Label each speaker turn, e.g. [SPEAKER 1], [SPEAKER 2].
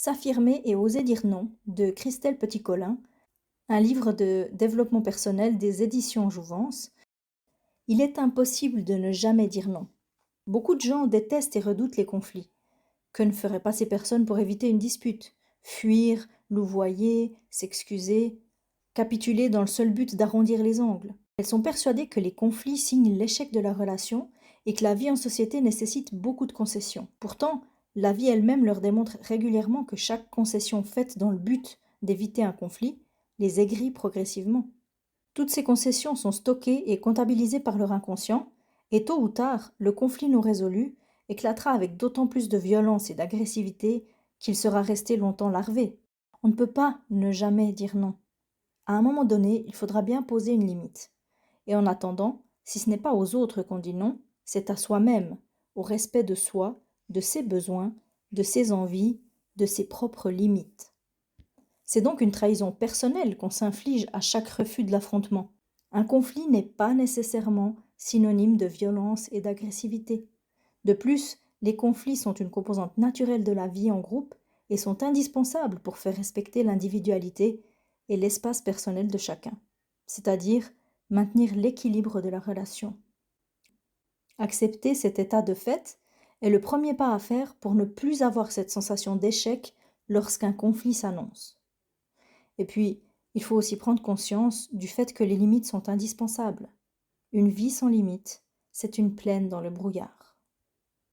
[SPEAKER 1] S'affirmer et oser dire non de Christelle Petit-Colin, un livre de développement personnel des éditions Jouvence. Il est impossible de ne jamais dire non. Beaucoup de gens détestent et redoutent les conflits. Que ne feraient pas ces personnes pour éviter une dispute? Fuir, louvoyer, s'excuser, capituler dans le seul but d'arrondir les angles. Elles sont persuadées que les conflits signent l'échec de la relation et que la vie en société nécessite beaucoup de concessions. Pourtant, la vie elle-même leur démontre régulièrement que chaque concession faite dans le but d'éviter un conflit les aigrit progressivement. Toutes ces concessions sont stockées et comptabilisées par leur inconscient, et tôt ou tard, le conflit non résolu éclatera avec d'autant plus de violence et d'agressivité qu'il sera resté longtemps larvé. On ne peut pas ne jamais dire non. À un moment donné, il faudra bien poser une limite. Et en attendant, si ce n'est pas aux autres qu'on dit non, c'est à soi-même, au respect de soi, de ses besoins, de ses envies, de ses propres limites. C'est donc une trahison personnelle qu'on s'inflige à chaque refus de l'affrontement. Un conflit n'est pas nécessairement synonyme de violence et d'agressivité. De plus, les conflits sont une composante naturelle de la vie en groupe et sont indispensables pour faire respecter l'individualité et l'espace personnel de chacun, c'est-à-dire maintenir l'équilibre de la relation. Accepter cet état de fait est le premier pas à faire pour ne plus avoir cette sensation d'échec lorsqu'un conflit s'annonce. Et puis, il faut aussi prendre conscience du fait que les limites sont indispensables. Une vie sans limites, c'est une plaine dans le brouillard.